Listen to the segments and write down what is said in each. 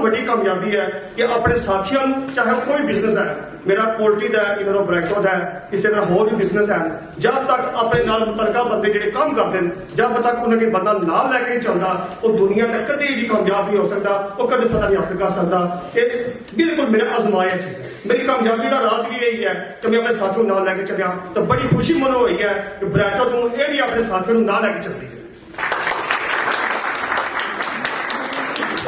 بڑی کامیابی ہے کہ اپنے ساتھیوں چاہے کوئی بزنس ہے میرا پولٹری کا انہوں نے برائٹو کا اسی طرح ہور بھی بزنس ہے جب تک اپنے نال متعلقہ بندے جڑے کام کرتے ہیں جب تک انہیں کوئی بندہ نال لے کے نہیں چلتا وہ دنیا کا کدی بھی کامیاب نہیں ہو سکتا وہ کدی فتح نہیں حاصل کر سکتا یہ بالکل میرے آزمایا چیز ہے میری کامیابی کا راز بھی یہی ہے کہ میں اپنے ساتھیوں نال لے کے چلیا تو بڑی خوشی منو ہوئی ہے کہ برائٹو تو یہ بھی اپنے ساتھیوں نال لے کے چلتی ہے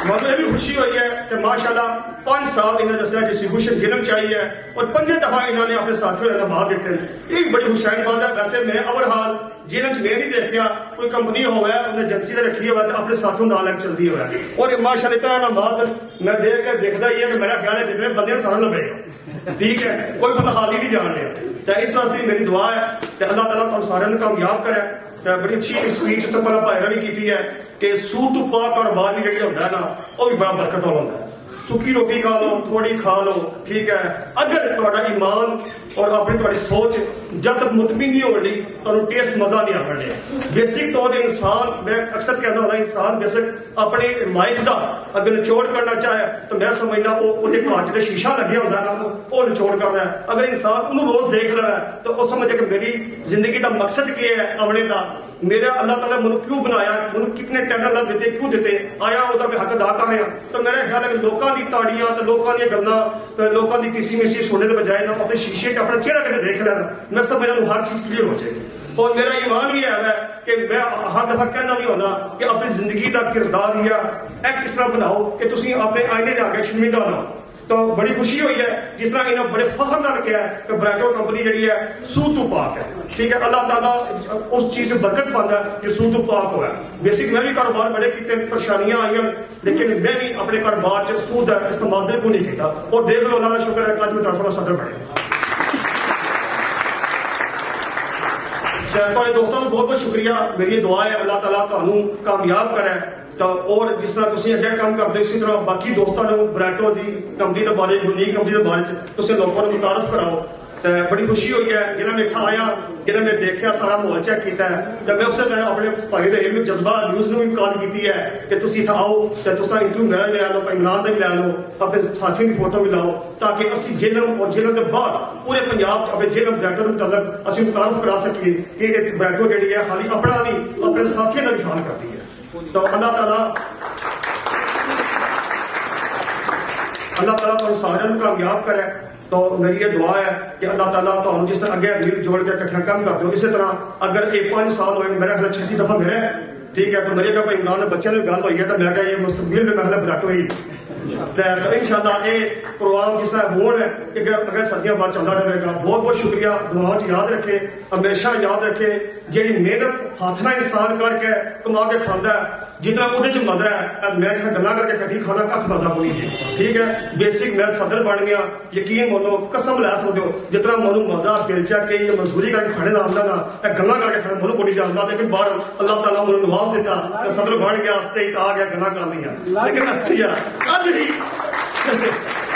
مجھے یہ بھی خوشی ہوئی ہے کہ ماشاءاللہ 5 سال انہوں نے دسیا ڈسٹریبیوشن جنم چاہیے اور 5 دفعہ انہوں نے اپنے ساتھیوں نے بعد دیتے ہیں یہ بڑی خوشائن بات ہے ویسے میں اول حال جنم میں نہیں دیکھا کوئی کمپنی ہوا ہے انہیں ایجنسی نے رکھی ہوا ہے اپنے ساتھیوں نال لگ چلتی ہوا ہے اور ماشاءاللہ اتنا بعد میں دیکھ کر دیکھتا ہی ہے کہ میرا خیال ہے جتنے بندے سارا لبے گا ٹھیک ہے کوئی بندہ حال ہی نہیں جان لیا تو اس واسطے میری دعا ہے کہ اللہ تعالیٰ تم سارے کامیاب کرے بڑی اچھی اسپیچ تو پہلے بھائی نے بھی کی ہے کہ سود تو پاک اور بعد بھی جڑی ہوتا ہے نا وہ بھی بڑا برکت والا ہوتا ہے سکی روٹی کھا لو تھوڑی کھا لو ٹھیک ہے اگر تھوڑا ایمان اور اپنی تھوڑی سوچ جب تک مطمئن نہیں ہو رہی تو ٹیسٹ مزہ نہیں آ رہا بیسک طور انسان میں اکثر کہنا ہونا انسان بیسک اپنی لائف دا اگر نچوڑ کرنا چاہے تو میں سمجھنا وہ کانچ کا شیشہ لگیا ہوتا ہے نا وہ نچوڑ کرنا ہے اگر انسان انہوں روز دیکھ لے تو وہ سمجھے کہ میری زندگی کا مقصد کیا ہے آنے کا میرا اللہ تعالیٰ منو کیوں بنایا منو کتنے ٹائم اللہ دیتے کیوں دیتے آیا وہ میں حق ادا کر رہا تو میرا خیال ہے کہ لوگوں کی تاڑیاں تو لوگوں کی گلیں لوگوں کی کسی میسی سننے کے بجائے نہ اپنے شیشے اپنا چہرہ کر دیکھ لینا میں سب میرا ہر چیز کلیئر ہو جائے گی اور میرا ایمان بھی ہے کہ میں ہر دفعہ کہنا نہیں ہونا کہ اپنی زندگی کا کردار یا ایک کس طرح بناؤ کہ تسی اپنے آئینے جا کے شرمندہ نہ ہو تو بڑی خوشی ہوئی ہے جس طرح انہوں بڑے فخر نہ کیا ہے کہ برائٹو کمپنی جڑی ہے سود تو پاک ہے ٹھیک ہے اللہ تعالیٰ اس چیز سے برکت پاتا ہے جو سود تو پاک ہوا ہے بیسک میں بھی کاروبار بڑے کیتے پریشانیاں آئی ہیں لیکن میں بھی اپنے کاروبار سے سود استعمال بالکل نہیں کیتا اور دیکھ لو اللہ کا شکر ہے کہ آج میں تھوڑا سا صدر بنے دوستوں کو بہت بہت شکریہ میری دعا ہے اللہ تعالیٰ تمہیں کامیاب کرے تو اور جس طرح تسی اگے کام کرتے اسی طرح باقی دوستوں نے برائٹو دی کمپنی کے بارے یونیک کمپنی کے بارے تسی لوگوں کو متعارف کراؤ بڑی خوشی ہوئی ہے جنہیں میں اتنا آیا جنہیں میں دیکھا سارا ماحول چیک کیتا ہے جب میں اسے اپنے بھائی کے علم جذبہ نیوز نے بھی کال کی ہے کہ تسی اتنا آؤ تو تصا انٹرویو میرا لے لو عمران کا بھی لے لو اپنے ساتھیوں کی فوٹو بھی لاؤ تاکہ اسی جیلم اور جیلم کے بعد پورے پنجاب اپنے جیلم برائٹو کے متعلق اسی متعارف کرا سکیے کہ برائٹو جہی ہے خالی اپنا نہیں اپنے ساتھیوں کا بھی خیال کرتی ہے تو اللہ تعالیٰ تو سارے کامیاب کرے تو میری یہ دعا ہے کہ اللہ تعالیٰ تو جس طرح اگے مل جوڑ کے کٹھا کام کر دو اسی طرح اگر 5 سال ہوئے میرا خیال 36 دفعہ میرے ٹھیک ہے تو میرے اگر عمران نے بچے نے گل ہوئی ہے تو میں کہا یہ مستقبل میں محلہ براٹو ہی انشاءاللہ یہ پروگرام جس طرح ہون ہے کہ اگر صدیاں بعد چلتا رہے گا بہت بہت شکریہ دعاؤں یاد رکھے ہمیشہ یاد رکھے جیڑی محنت ہاتھ نہ انسان کر کے کما کے کھانا ہے جتنا وہ مزہ ہے میں گلا کر کے کٹی کھانا کھ مزہ کو نہیں ٹھیک ہے بیسک میں صدر بن گیا یقین مانو قسم لے سکتے ہو جتنا مانو مزہ دل چا کے مزدوری کر کے کھانے کا آمدہ نا گلا کر کے کھانا مانو کو نہیں جانتا لیکن باہر اللہ تعالیٰ مجھے نواز دیتا صدر بن گیا اسٹیج آ گیا گلا کر لیا لیکن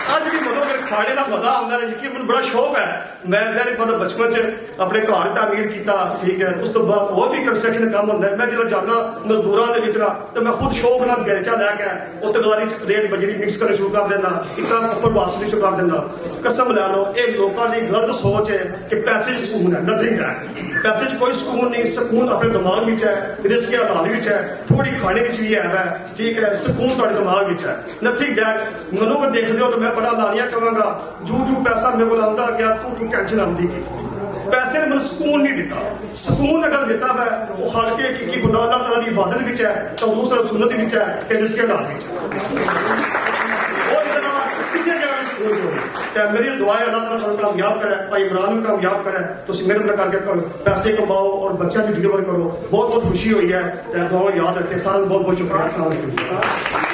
اج بھی مطلب کھانے کا مزہ آتا ہے یقین مجھے بڑا شوق ہے میں مطلب بچپن چ اپنے گھر تعمیر کیتا ٹھیک ہے اس تو بعد اور بھی کنسٹرکشن کام ہوتا ہے میں جب جانا مزدوراں دے وچ تو میں خود شوق نال بیلچا لے کے وہ تگاری ریت بجری مکس کرنا شروع کر دینا اتنا اوپر باسری شروع کر دینا قسم لے لو یہ لوگوں کی غلط سوچ ہے کہ پیسے سکون ہے نتھنگ ہے پیسے کوئی سکون نہیں سکون اپنے دماغ ہے رزق حلال ہے تھوڑی کھانے بھی ہے ٹھیک ہے سکون تھوڑے دماغ ہے نتھنگ دیٹ منو کو دیکھ ہو تو میں بڑا لانیاں کہاں گا جو پیسہ میرے کو آتا گیا تو ٹینشن آتی کی پیسے نے مجھے سکون نہیں دیتا سکون اگر دیتا ہے وہ خالق کی خدا اللہ تعالیٰ کی عبادت بھی ہے تو حضور صلی اللہ علیہ وسلم سنت بھی ہے کہ رزق حلال بھی ہے میری دعا ہے اللہ تعالیٰ کامیاب کرے بھائی عمران بھی کامیاب کرے تو محنت کر کے پیسے کماؤ اور بچہ بھی ڈلیور کرو بہت بہت خوشی ہوئی ہے دعا یاد رکھے سارا بہت بہت شکریہ السلام علیکم